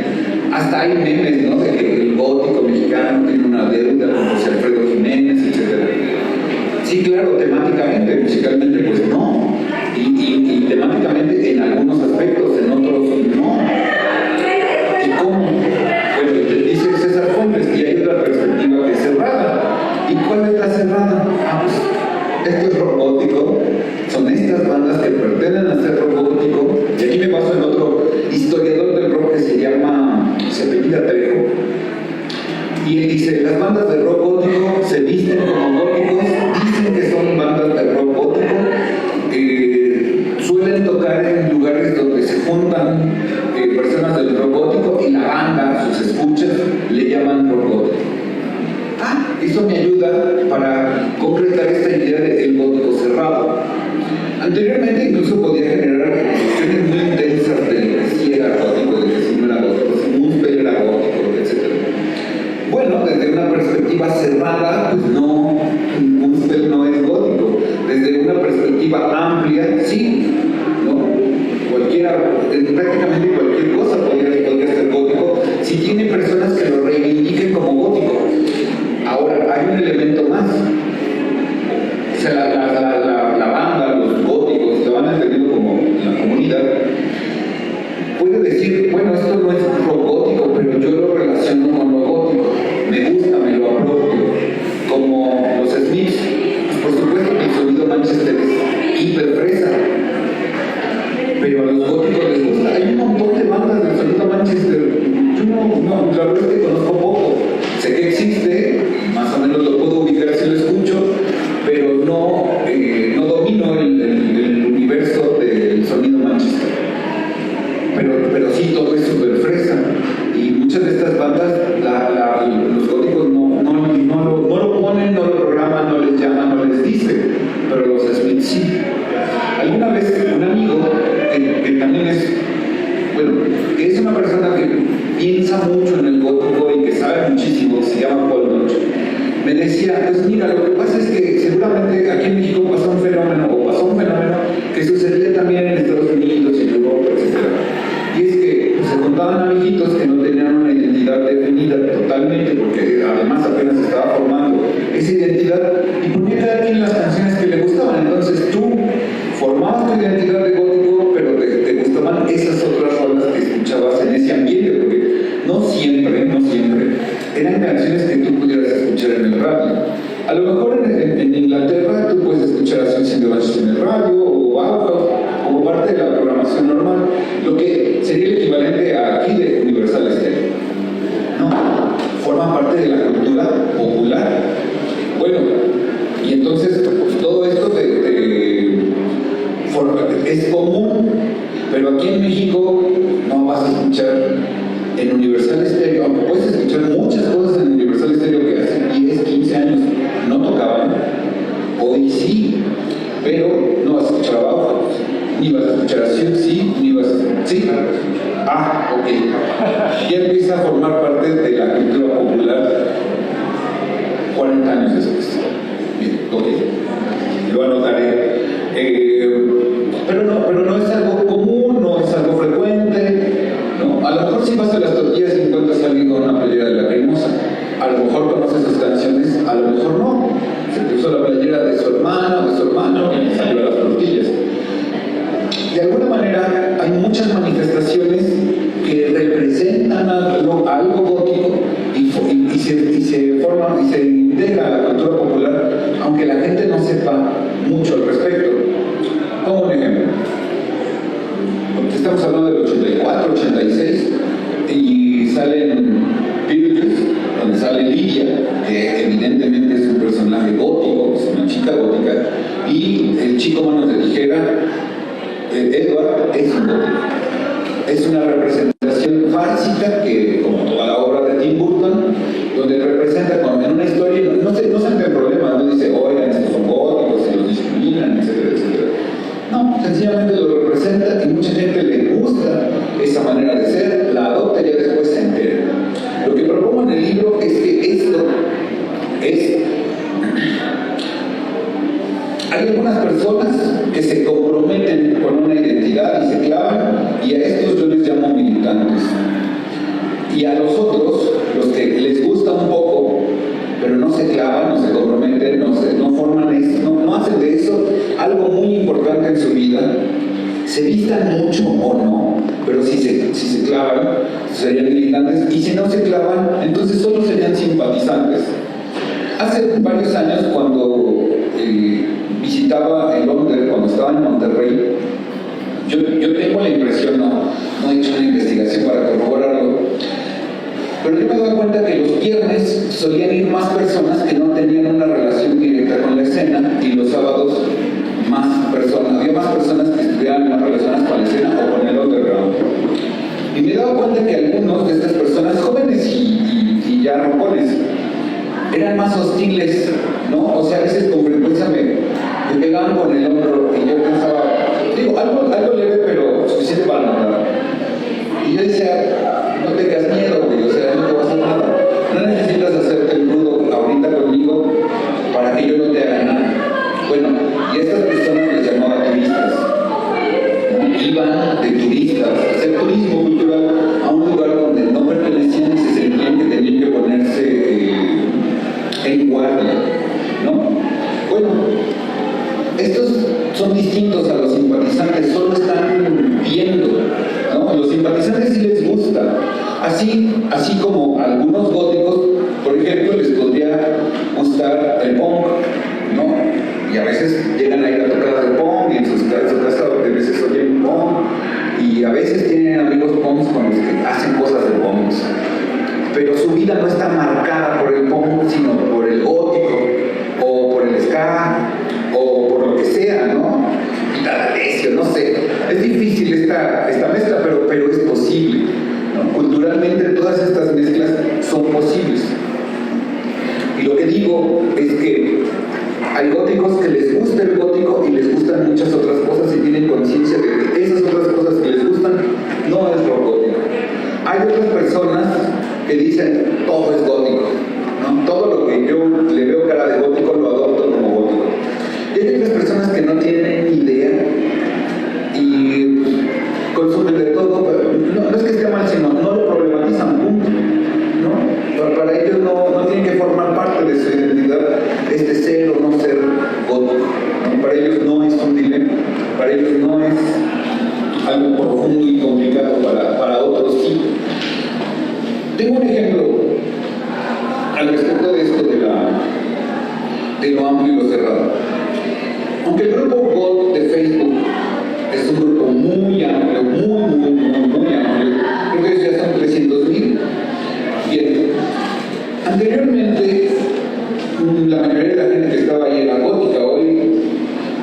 Hasta hay memes, ¿no? De que el gótico mexicano tiene una deuda con José Alfredo Jiménez, etc. Sí, claro, temáticamente, musicalmente, pues no. Y temáticamente en algunos aspectos, en otros no. ¿Y cómo? Bueno, dice César Fuentes, y hay otra perspectiva que es cerrada. ¿Y cuál es la cerrada? Pues esto es rock gótico, son estas bandas que pretenden hacer rock gótico, y aquí me paso en otro historiador del rock que se apellida Trejo, y él dice: las bandas de rock gótico se visten como góticos, dicen que son bandas de rock gótico, suelen tocar en lugares donde se juntan personas del rock gótico, y la banda, sus escuchas, le llaman rock gótico. Eso me ayuda para concretar esta idea del gótico cerrado. Anteriormente incluso podía generar concepciones muy intensas de lo que sí era gótico, de que sí no era gótico, si Muspel era gótico, etc. Bueno, desde una perspectiva cerrada, pues no, Muspel no es gótico. Desde una perspectiva amplia, sí, ¿no? Prácticamente cualquier cosa podría ser gótico si tiene personas que lo reivindiquen como gótico. Ahora, hay un elemento más. O sea, la banda, los góticos, lo van entendiendo como la comunidad, puede decir: bueno, esto no es rock gótico, pero yo lo relaciono con lo gótico, me gusta, me lo apropio, como los Smiths. Por supuesto que el sonido Manchester es hiper fresa, pero a los góticos les gusta. Hay un montón de bandas del sonido Manchester. Yo no, la verdad es que conozco poco. Sé que existe, más o menos lo puedo ubicar si lo escucho, pero no domino el universo del sonido Manchester. Pero sí, todo es súper fresa. Y muchas de estas bandas, los góticos no lo ponen, no lo programan, no les llaman, no les dicen, pero los Smiths sí. Alguna vez un amigo, que también que es una persona que piensa mucho en el gótico y que sabe muchísimo, que se llama Paul Noche, me decía: pues mira, lo que pasa es que seguramente aquí en México pasó un fenómeno que sucedía también en Estados Unidos y en Europa, etc. Y es que se contaban amiguitos que no tenían una identidad definida totalmente, porque además apenas estaba formando esa identidad, y ponía cada quien las canciones que le gustaban. Entonces tú formabas tu identidad de gótico, pero te gustaban esas otras rolas que escuchabas en ese ambiente, porque no siempre eran canciones que tú pudieras escuchar en el radio. A lo mejor en Inglaterra tú puedes escuchar a Swing en el radio, o algo como parte de la programación normal, lo que sería el equivalente a aquí de Universal Stereo. No, forma parte de la cultura popular. Bueno, y entonces todo esto es común, pero aquí en México no vas a escuchar en Universal Stereo, aunque puedes escuchar muchas cosas en Universal Stereo que hace 10, 15 años no tocaban, hoy sí, pero no vas a escuchar a Bauhaus, ni vas a escuchar a Siouxsie, ni vas a... ¿Sí? Ok. Ya empieza a formar parte de la cultura popular 40 años después. Bien, ok. Lo anotaré. Pero no es algo común, no es algo frecuente, ¿no? A lo mejor si vas a las tortillas y encuentras a alguien con una playera de Lacrimosa, a lo mejor conoces sus canciones, a lo mejor no. Se puso la playera de su hermana o de su hermano y salió a las tortillas. De alguna manera hay muchas manifestaciones que representan algo gótico y se forman y se integra a la cultura popular, aunque la gente no sepa mucho al respecto. Como un ejemplo, estamos hablando del 84, 86, y salen Beatles, donde sale Lidia, que evidentemente es un personaje gótico, es una chica gótica, y el chico manos de tijera, Edward, es un gótico. Es una representación fársica que, como toda la obra de Tim Burton, donde representa en una historia, no se ante el problema, no dice: oigan, estos son góticos, se los discriminan, etcétera, etcétera. No, sencillamente lo representa y mucha gente le gusta esa manera de ser, la adopta y ya después se entera. Lo que propongo en el libro es que esto es... Hay algunas personas que se comprometen con una identidad y se clavan, y a estos yo les llamo militantes. Y a los otros, los que les gusta un poco, pero no se clavan, no se comprometen, no forman eso, no hacen de eso algo muy importante en su vida, se vistan mucho o no, pero si se clavan, serían militantes, y si no se clavan, entonces solo serían simpatizantes. Hace varios años, cuando visitaba en Londres, cuando estaba en Monterrey, yo tengo la impresión, no he hecho una investigación para corroborarlo, Pero yo me doy cuenta que los viernes solían ir más personas que no tenían una relación directa con la escena, y los sábados más personas. Había más personas que estuvieran más relacionadas con la escena o con el underground. Y me he dado cuenta que algunos de estas personas, jóvenes y ya rompones, eran más hostiles, ¿no? O sea, a veces con frecuencia me pegaban con el hombro y yo pensaba, digo, algo leve, pero suficiente para notar. Y yo decía, no tengas miedo, güey, o sea, no te va a hacer nada. No necesitas hacerte el rudo ahorita conmigo para que yo no te haga nada. Bueno, y a estas personas les llamaba turistas. Iban de turistas, a hacer turismo cultural a un lugar donde no pertenecían y se sentían que tenían que ponerse en guardia, ¿no? Bueno, estos son distintos a los simpatizantes, solo están viendo, ¿no? A los simpatizantes sí les gusta, así como a algunos góticos, por ejemplo, les podría gustar el punk, ¿no? Y a veces llegan a ir a tocar de punk y en su casa a veces oyen punk, y a veces tienen amigos punks con los que hacen cosas de punks. Pero su vida no está marcada por el punk, sino por el gótico, o por el ska, o por lo que sea, ¿no? Vitalicio, no sé. Es difícil esta mezcla, pero es posible, ¿no? Culturalmente todas estas mezclas son posibles. Y lo que digo es que hay góticos que les gusta el gótico y les gustan muchas otras cosas y tienen conciencia de que esas otras cosas que les gustan no es lo gótico. Hay otras personas que dicen todo es gótico, ¿no? Todo lo que yo le veo cara de gótico lo adopto como gótico. Y hay otras personas que no tienen ni idea y consumen de todo, pero no es que esté mal, sino no lo problematizan, punto, ¿no? Para ellos no tienen que formar parte de su identidad ser o no ser gótico, ¿no? Para ellos no es un dilema, para ellos no es algo profundo y complicado, para otros sí. Tengo un ejemplo al respecto de esto de lo amplio y lo cerrado. Aunque el grupo GOT de Facebook es un grupo muy amplio, muy amplio, creo que ya son 300,000. Bien, anteriormente la mayoría de la gente que estaba ahí era gótica. Hoy,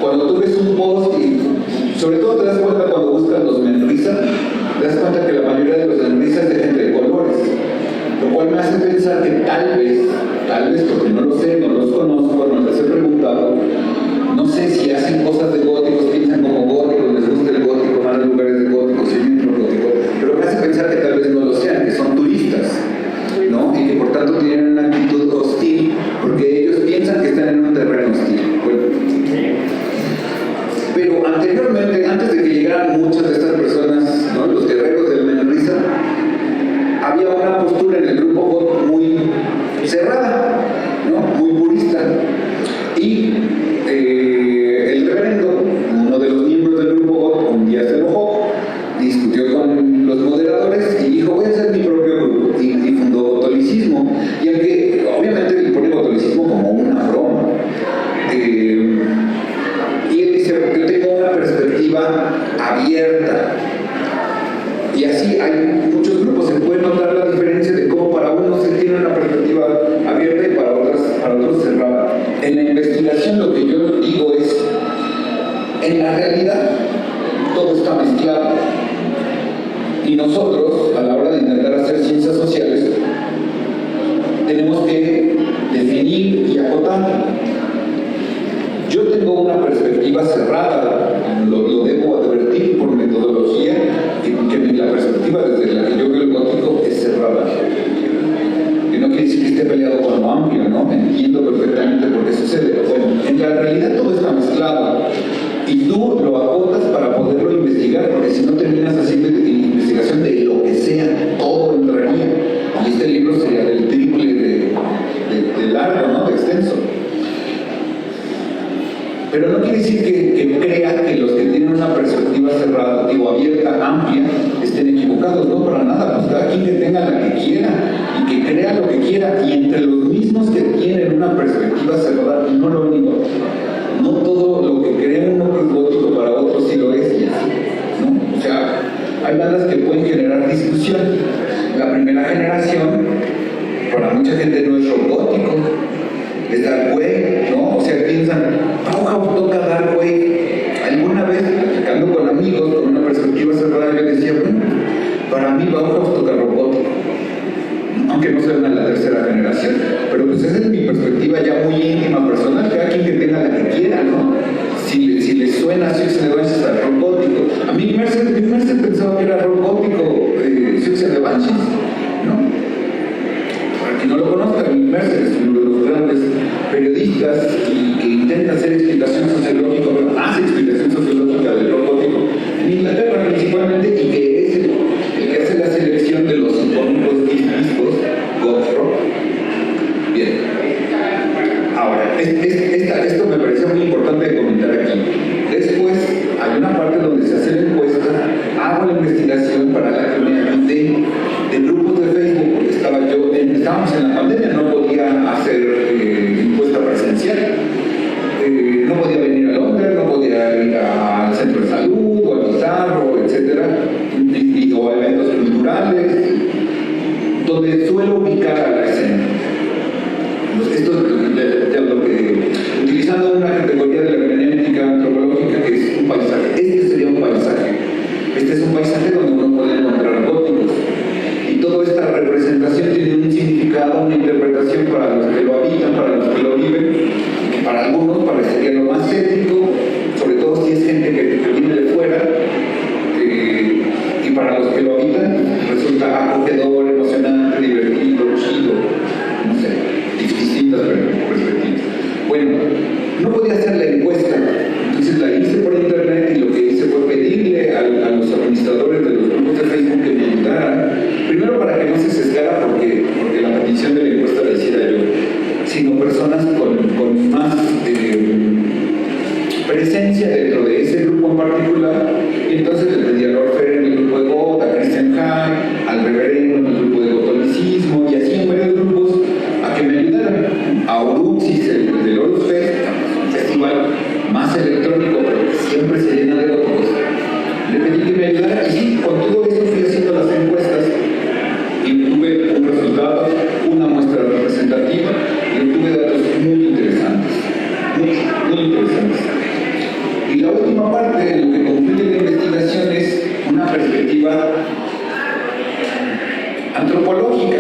cuando tú ves un post y sobre todo te das cuenta cuando buscas los Menrisa, te das cuenta que la mayoría de los Menrisa es de gente de colores, lo cual me hace pensar que tal vez, porque no lo sé, no los conozco, no les he preguntado, no sé si hacen cosas de góticos, piensan como góticos, les gusta el gótico, van a lugares de góticos, siguen los góticos, pero me hace pensar que tal vez no lo sean, que son turistas, ¿no? Y que por tanto tienen una actitud hostil, porque ellos piensan que están en un terreno hostil. Bueno, pero anteriormente, antes de que llegaran muchas de estas personas, ¿no? Los guerreros del Menrisa, había una postura en el grupo GOT muy cerrada, ¿no? Muy purista. Y el reverendo, uno de los miembros del grupo GOT, un día se enojó, discutió con los moderadores y dijo: voy a hacer mi propio grupo, y fundó Gotolicismo. Y aunque obviamente le pone Gotolicismo como una broma, y él dice: yo tengo una perspectiva abierta. Y así hay muchos grupos, se puede notar la diferencia de cómo para unos se tiene una perspectiva abierta y para otros cerrada. En la investigación lo que yo digo es, en la realidad todo está mezclado, y nosotros, a la hora de intentar hacer ciencias sociales, tenemos que definir y acotar. Yo tengo una perspectiva cerrada, lo debo advertir por metodología, que la perspectiva desde la que yo veo el gótico es cerrada. Y no quiere decir que esté peleado con lo amplio, ¿no? Entiendo perfectamente por qué sucede. Bueno, en la realidad todo está mezclado, y tú lo acotas para poderlo investigar, porque si no terminas haciendo investigación de lo que sea, todo entraría. Y este libro sería del triple de largo, ¿no? De extenso. Pero no quiere decir que crea que los que tienen una perspectiva cerrada, digo, abierta, amplia, estén equivocados. No, para nada. Pues cada quien que tenga la que quiera y que crea lo que quiera, y entre los mismos que tienen una perspectiva cerrada no lo ven igual. No todo lo que cree uno que es gótico para otros sí lo es, y así, ¿no? O sea, hay bandas que pueden generar discusión. La primera generación mucha gente no es robótico, es dark wave, ¿no? O sea, piensan, Bauhaus toca dark wave. Alguna vez, platicando con amigos, con una perspectiva cerrada, yo decía, bueno, para mí Bauhaus toca robótico, aunque no sea una de la tercera generación, pero pues esa es mi perspectiva ya muy íntima, personal, cada quien que tenga la que quiera, ¿no? Si le suena Suicide the Banshees a robótico, a mí Mercer pensaba que era robótico Suicide the Banshees, ¿no? Para quien no lo conozca, Mercer es uno de los grandes periodistas que intenta hacer explicación sociológica, bueno, hace explicación sociológica del robótico en Inglaterra principalmente, y que es el que hace la selección de los icónicos discos goth rock. Bien. Ahora, esto me pareció muy importante comentar aquí. Después, hay una parte donde se hace la encuesta, hago la investigación para la que me ayudé de grupos de Facebook, porque estábamos en la pandemia, no podía hacer encuesta presencial. No podía venir a Londres, no podía ir al centro de salud, o al Pizarro, etc. O a eventos culturales, donde suelo ubicar a la escena. Esto es lo que, utilizando una categoría de la hermenéutica antropológica que es un paisaje. Este sería un paisaje. Este es un paisaje donde uno puede encontrar góticos. Y toda esta representación tiene un significado, una interpretación para los que lo habitan, para los que lo viven, que para algunos parecería lo más ético, sobre todo si es gente que viene de fuera, y para los que lo habitan resulta acogedor, emocionante, divertido, chido, no sé, distintas perspectivas. Bueno, no podía hacer la encuesta, entonces la hice por internet, y lo que hice fue pedirle a los administradores de los grupos de Facebook que me ayudaran, primero para que no se sesgara, porque la petición de la encuesta la hiciera yo, sino personas con más presencia dentro de ese grupo en particular. Y entonces le pedí a Lord Ferrer en el grupo de Goth, a Christian High, al Reverendo en el grupo de Gotonicismo, y así en varios grupos, a que me ayudaran. A Uruxis, el de Lord Fest, un festival más electrónico, pero que siempre se llena de góticos. Le pedí que me ayudara, y sí, con todo esto fui haciendo las encuestas, y tuve un resultado, una muestra representativa, y obtuve datos muy interesantes, muy interesantes. Y la última parte, lo que concluye la investigación, es una perspectiva antropológica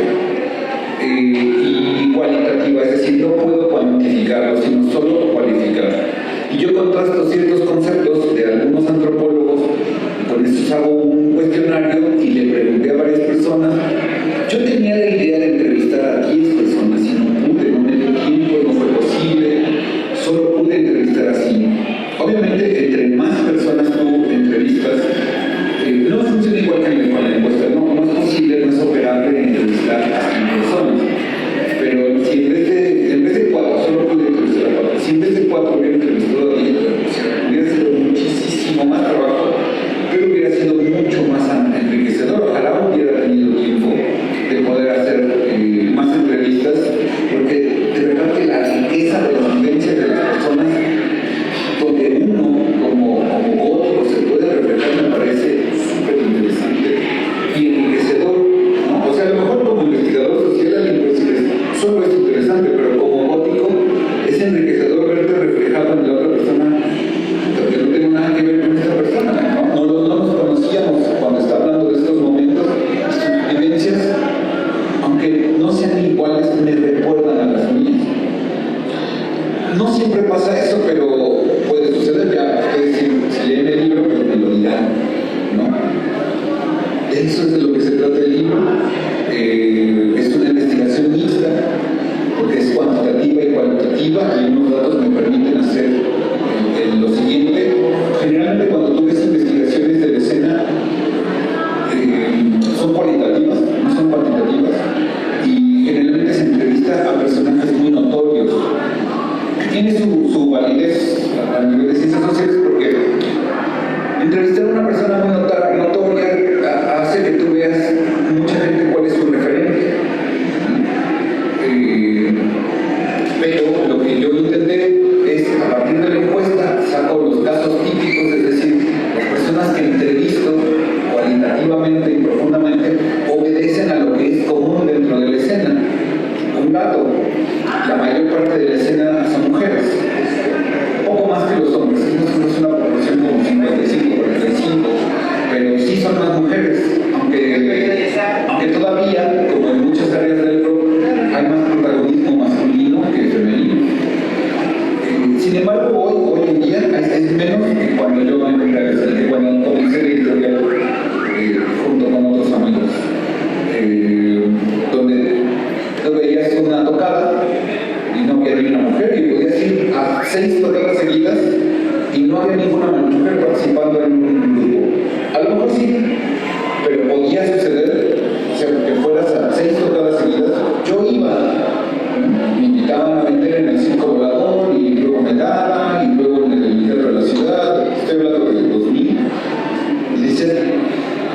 y cualitativa, es decir, no puedo cuantificarlo, sino solo cualificar. Y yo contrasto ciertos conceptos de algunos antropólogos, con estos hago un cuestionario y le pregunté a varias personas. Yo tenía la idea de entrevistar a 10 personas y no pude, no me dio tiempo, no fue posible, solo pude entrevistar a 5. Obviamente, entre más personas tú entrevistas, no funciona igual que con la encuesta, no es posible, no es operable entrevistar a 100 personas. Pero si en vez de 4 solo pude entrevistar a 4, si en vez de 4 hubiera entrevistado a 10, hubiera sido muchísimo más trabajo, pero hubiera sido mucho más enriquecedor. Ojalá hubiera tenido tiempo de poder hacer más entrevistas, porque de verdad que la riqueza de las vivencias de las personas, donde uno como otro se puede reflejar, me parece súper interesante y enriquecedor, ¿no? O sea, a lo mejor como investigador social alguien puede decir solo es interesante, pero como gótico es enriquecedor verte reflejado en la otra persona, porque no tengo nada que ver con esta persona, ¿no? No nos conocíamos cuando está hablando de estos momentos. Sus vivencias, aunque no sean iguales, me recuerdan a las mías. No siempre pasa eso, pero puede suceder. Ya ustedes, si leen el libro, pues me lo dirán, ¿no? Eso es de lo que se trata el libro. Es una investigación mixta, porque es cuantitativa y cualitativa, y unos datos me permiten hacer lo siguiente. Generalmente cuando tú ves investigaciones de la escena, son cualitativas, no son cuantitativas, y generalmente se entrevista a personajes muy notorios. Tiene su validez a nivel de ciencias sociales, porque entrevistar a una persona muy notoria hace que tú veas la mayor parte de la escena son mujeres, poco más que los hombres, es una proporción como 55-45, pero sí son más mujeres, aunque todavía, como en muchas áreas del rock, hay más protagonismo masculino que femenino. Sin embargo, hoy en día es menos que cuando yo cuando comencé la editorial junto con otros amigos, donde tú veías una tocada y no había ni una mujer, y podías ir a 6 tocadas seguidas y no había ninguna mujer participando en un grupo. A lo mejor sí, pero podía suceder, o sea, que fueras a 6 tocadas seguidas. Yo iba, me invitaban a vender en el Circo Volador y luego me daban, y luego en el Teatro de la Ciudad, estoy hablando del 2000, y decías,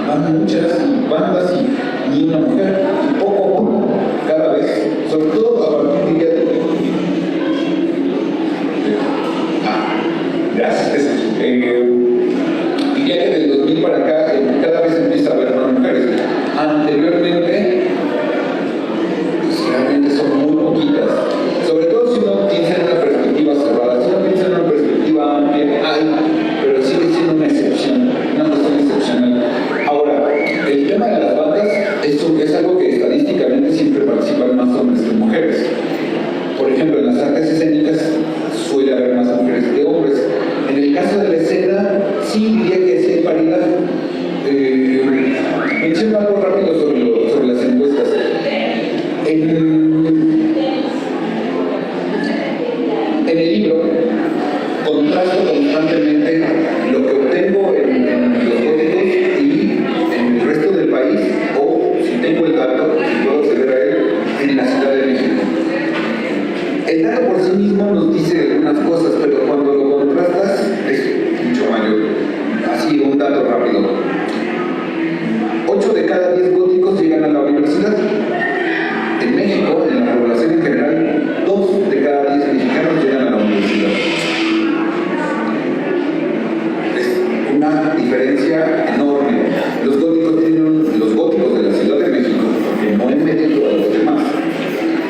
van muchas bandas y ni una mujer, y poco a poco, cada vez, sobre todo a partir de gracias. Diría que del 2000 para acá cada vez empieza a haber más mujeres. Anteriormente, pues realmente son muy poquitas. Sobre todo si uno piensa en una perspectiva cerrada. Si uno piensa en una perspectiva amplia, pero sigue siendo una excepción, una cuestión excepcional. Ahora, el tema de las bandas es algo que estadísticamente siempre participan más hombres que mujeres. Por ejemplo, en las artes escénicas suele haber más mujeres que hombres. En el caso de la escena, sí diría que sí hay paridad. Menciono algo rápido sobre las encuestas. En el libro contrasto constantemente lo que obtengo en los góticos y en el resto del país, o si tengo el dato, si puedo acceder a él, en la Ciudad de México. El dato por sí mismo nos dice algunas cosas, pero cuando lo contrastas es mucho mayor. Así, un dato rápido. 8 de cada 10 góticos llegan a la universidad. En México, en la población en general, 2 de cada 10 mexicanos llegan a la universidad. Es una diferencia enorme. Los góticos de la Ciudad de México, porque no he metido a los demás.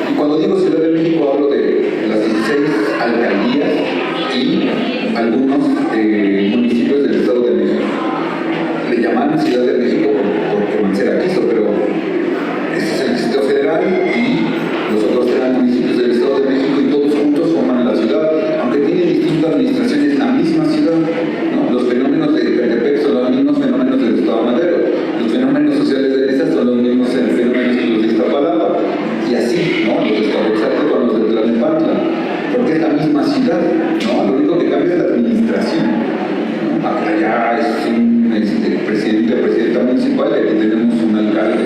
Y cuando digo Ciudad de México hablo de las 16 alcaldías y algunos municipios del Estado de México. Le llaman Ciudad de México porque Mancera quiso, pero este es el Distrito Federal y los otros eran municipios del Estado de México, y todos juntos forman la ciudad, aunque tienen distintas administraciones, la misma ciudad, ¿no? Los fenómenos de Catepec son los mismos fenómenos del Estado Madero, los fenómenos sociales de Nesa son los mismos fenómenos que los de Iztapalapa, y así, ¿no? Los de Escapotzalco con los de Tlalnepantla, porque es la misma ciudad, ¿no? Lo único que cambia es la administración, ¿no? Allá es un presidente o presidenta municipal, y aquí tenemos un alcalde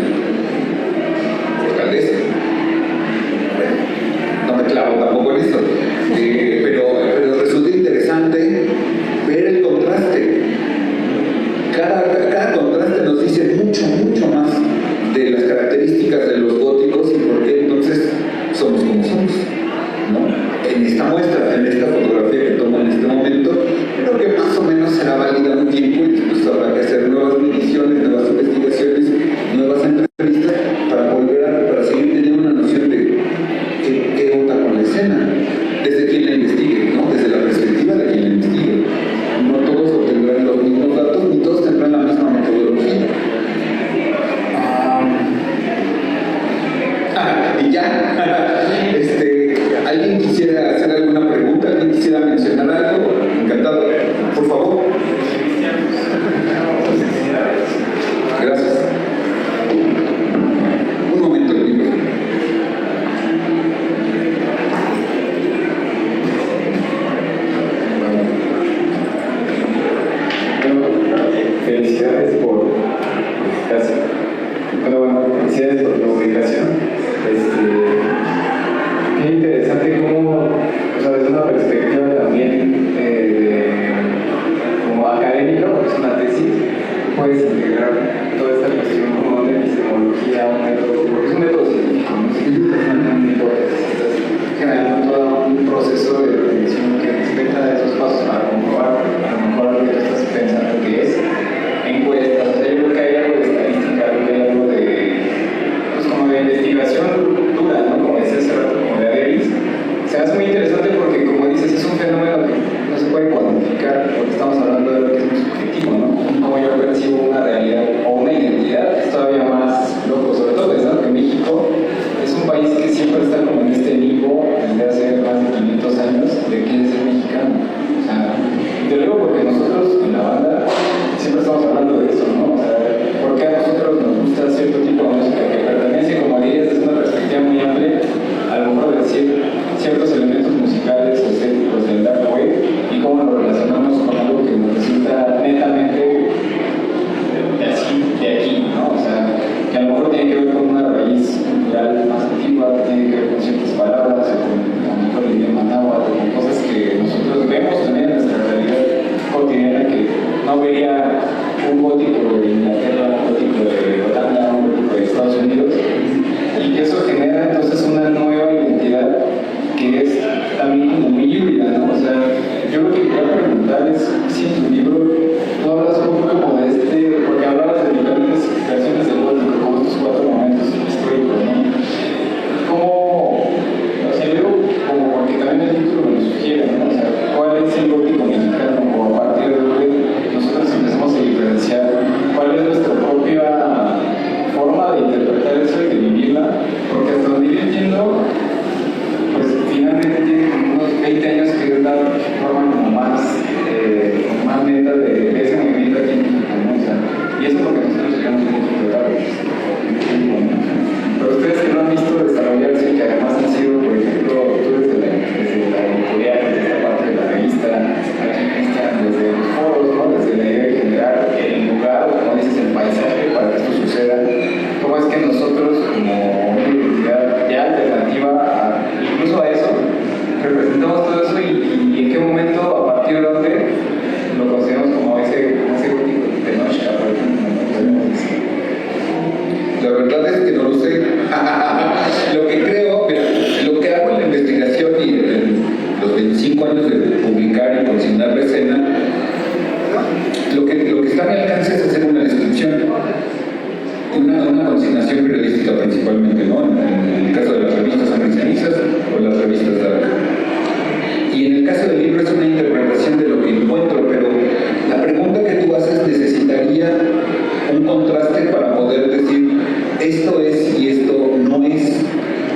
o alcaldesa. Bueno, no me clavo tampoco en esto, pero resulta interesante ver el contraste. Cada contraste nos dice mucho más de las características de los góticos y por qué entonces somos como somos, ¿no? En esta muestra, en esta fotografía que tomo en este momento, creo que más o menos será válida un tiempo, y después habrá que hacer nuevas mediciones, nuevas investigaciones, nuevas entrevistas para seguir teniendo una noción de qué onda con la escena, desde quien la investigue, ¿no? Desde la perspectiva de quien la investigue. No todos obtendrán los mismos datos, ni todos tendrán la misma metodología. Y ya, ¿alguien quisiera hacer alguna pregunta? ¿Alguien quisiera mencionar algo? Encantado, por favor. Gracias. Un momento, libro. Felicidades por felicidades por tu publicación.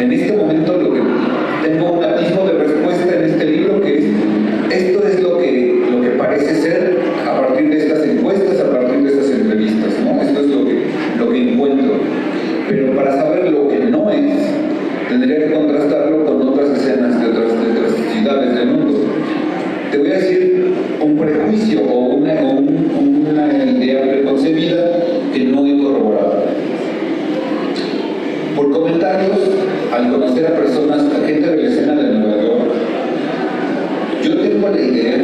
en este momento lo que tengo un atisbo de respuesta en este libro, que es esto es lo que parece ser a partir de estas encuestas, a partir de estas entrevistas, ¿no? Esto es lo que encuentro. Pero para saber lo que no es, tendría que contrastarlo con otras escenas de otras ciudades del mundo. Te voy a decir un prejuicio o una idea preconcebida que no he corroborado. Por comentarios, al conocer a personas, a gente de la escena de Nueva York, yo tengo la idea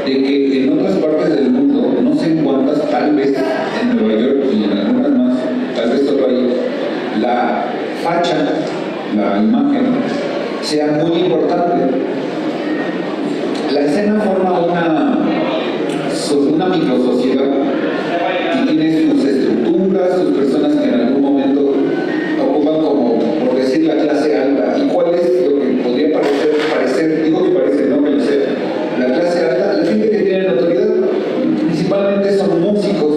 de que en otras partes del mundo, no sé en cuántas, tal vez en Nueva York y en algunas más, tal vez solo ahí, la facha, la imagen, sea muy importante. La escena forma una microsociedad y tiene sus estructuras, sus personas que en algún momento ocupan como, por decir, la clase alta. ¿Y cuál es lo que podría parecer, digo que parece, no que lo sea, la clase alta? La gente que tiene autoridad principalmente son músicos,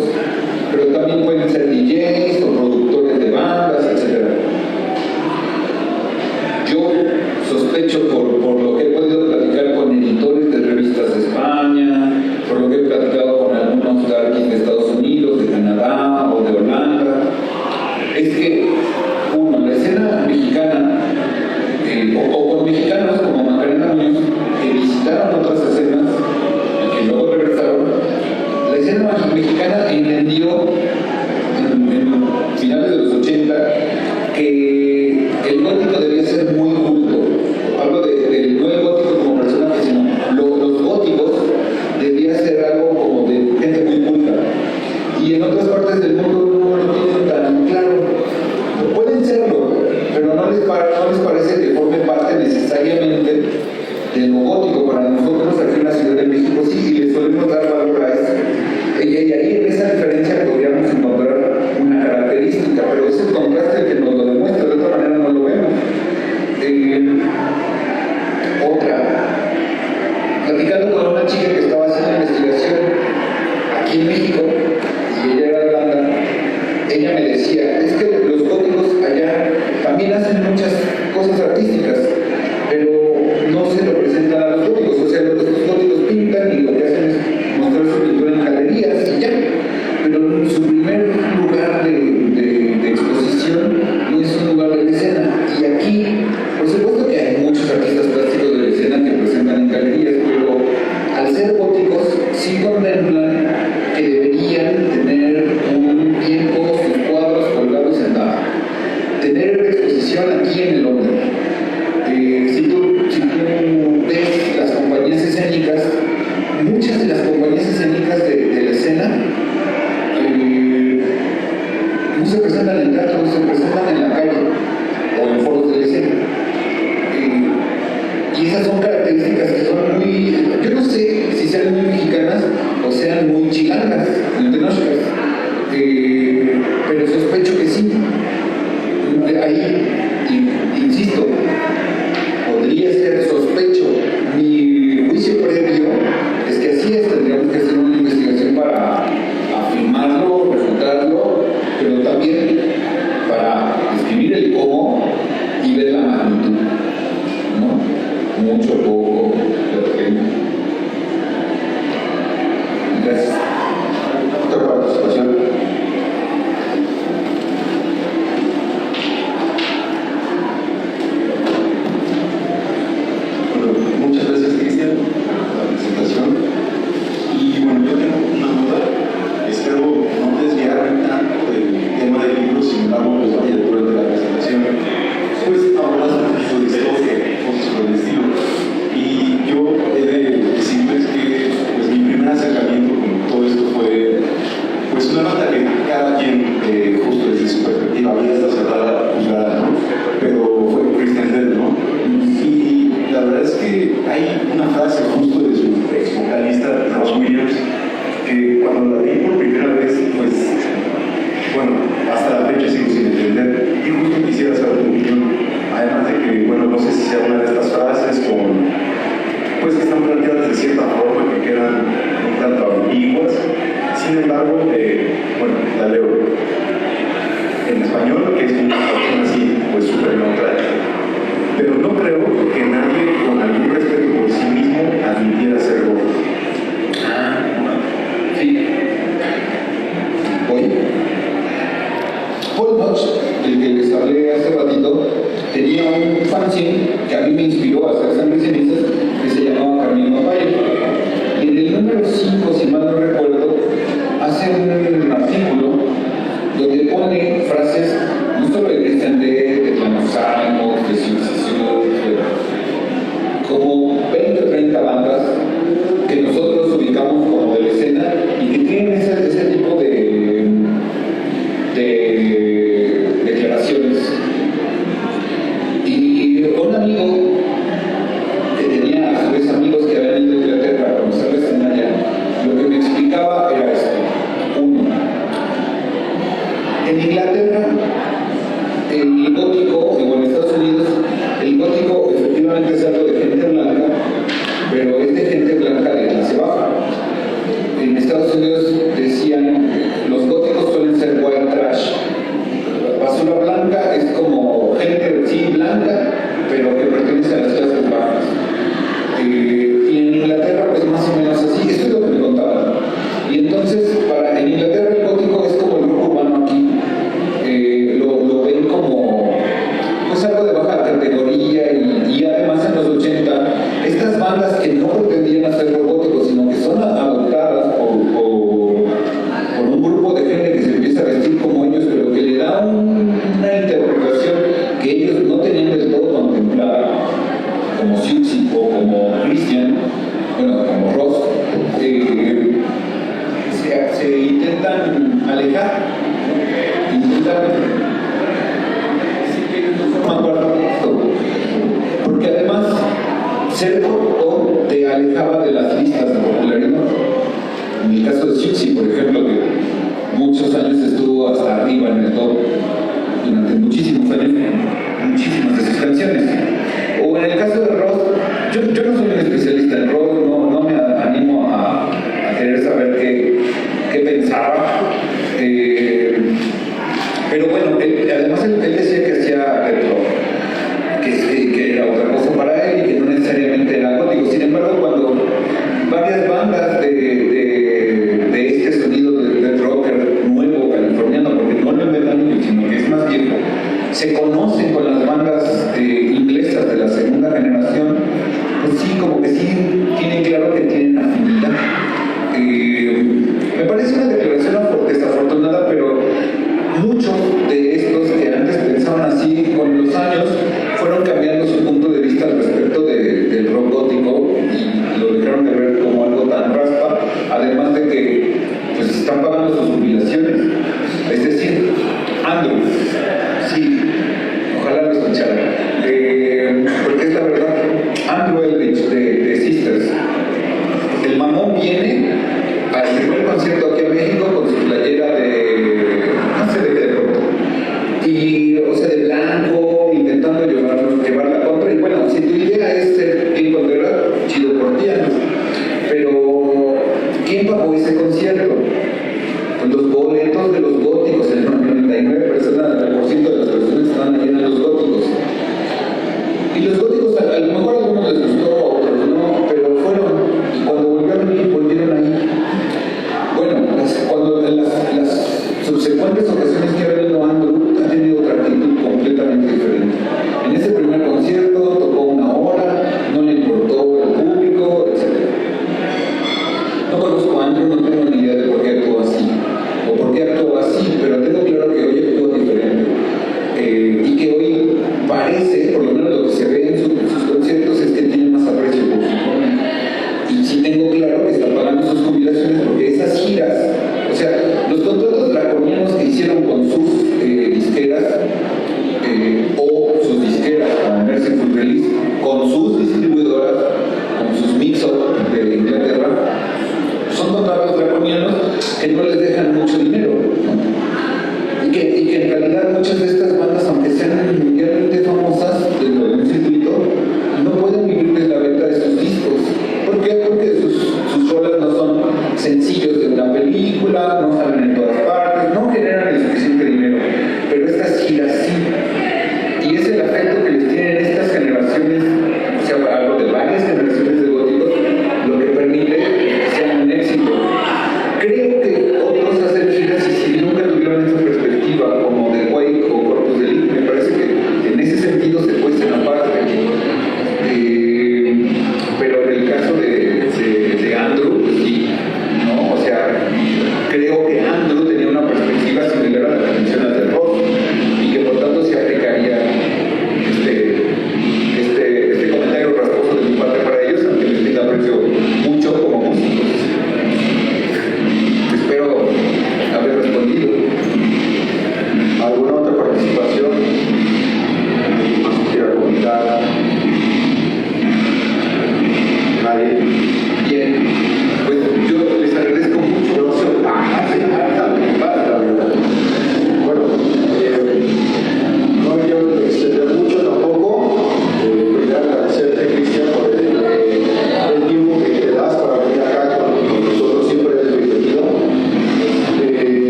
pero también pueden ser DJs o productores de bandas, etc. Yo sospecho por lo que he podido platicar con editores de revistas de España, por lo que he platicado con algunos darkies de Estados Unidos, de Canadá o de Holanda, es que, uno, la escena mexicana, o con mexicanos como Macarena Muñoz, que visitaron otras escenas y que luego regresaron, la escena mexicana entendió en finales de los 80 que el gótico debía ser muy culto. Hablo del no el gótico como personaje, sino los góticos debía ser algo como de gente muy culta. Y en otras partes del mundo no lo tienen tan claro. Pueden serlo, pero no les parece que forme parte necesariamente de lo gótico. Para nosotros aquí en la Ciudad de México sí, y le solemos dar valor a eso. Y ahí en esa diferencia podríamos encontrar una característica, pero es el contraste el que nos lo demuestra, de otra manera no lo vemos. Otra, platicando con una chica que estaba haciendo investigación aquí en México, y ella era de Holanda, ella me decía, es que los góticos allá también hacen muchas cosas artísticas, pero no se lo presentan a los góticos. O sea, los góticos pintan y lo que hacen es mostrar su pintura en galerías y ya, pero su primer lugar de exposición no es un lugar de escena. Y aquí, por supuesto que hay muchos artistas plásticos de la escena que presentan en galerías, pero al ser góticos sí contemplan que deberían tener un tiempo sus cuadros colgados en tener exposición aquí en el Londres. Si tú ves las compañías escénicas, muchas de las compañías escénicas de la escena no se presentan en teatro, se presentan en la calle o en foros de la escena. Y esas son características que son muy, yo no sé si sean muy mexicanas o sean muy chilangas, pero sospecho que sí. Ahí, insisto, podría ser sospecho. Mi juicio previo es que así es, tendríamos que hacer una investigación para afirmarlo, refutarlo, pero también para describir el cómo y ver la magnitud, ¿no? Mucho, poco, pequeño. Gracias. Otra participación. Muchas gracias, Cristian, por la presentación. Y bueno, yo tengo una duda. Espero no desviarme tanto del tema del libro, sin embargo, pues vaya durante la presentación. Pues hablas un poquito de historia, cosas por el estilo. Y yo he de decirles que pues, mi primer acercamiento con todo esto fue pues una nota que cada quien, justo desde su perspectiva, había esta cerrada juzgada, ¿no? Pero fue Christian Hedel, ¿no? Y la verdad es que hay una frase justo de su ex vocalista Ross Williams que cuando la vi por primera vez, pues bueno, hasta la fecha sigo sin entender y justo quisiera saber tu opinión, además de que, bueno, no sé si sea una de estas frases pues que están planteadas de cierta forma que quedan un tanto ambiguas. Sin embargo, bueno, la leo en español, que es una versión así, pues súper neutra. fanzine que a mí me inspiró a hacer Sangre y Cenizas, que se llamaba Carmín Papaya. Y en el número 5, si mal no recuerdo, hace un artículo donde pone frases no solo de Christian de Tlamoxalmo, de Civilización, como 20 o 30 bandas que nosotros ubicamos como de la escena y que tienen ese tipo de declaraciones. Y un amigo que tenía a su vez amigos que habían ido a Inglaterra a conocer la escena allá, lo que me explicaba era esto. Uno, en Inglaterra el gótico, o en Estados Unidos, el gótico efectivamente es algo de gente blanca, pero es de gente blanca de clase baja. En Estados Unidos decían, los góticos suelen ser white trash. Basura blanca es como gente, sí, blanca, pero que pertenece a las clases bajas. Y en Inglaterra, pues más o menos así, esto es lo que me contaban. Y entonces, en Inglaterra el gótico es como el grupo urbano aquí. Lo ven como pues algo de baja categoría y además en los 80 estas bandas que no pretendían hacer gótico sino que son adoptadas por un grupo de gente que se empieza a vestir como ellos pero que le da una interpretación que ellos no tenían del todo contemplada como Siouxsie o como Christian, bueno, como Ross, se intentan alejar, porque además ser gótico te alejaba de las listas de popularidad. En el caso de Siouxsie, por ejemplo, que muchos años estuvo hasta arriba en el top, durante muchísimos años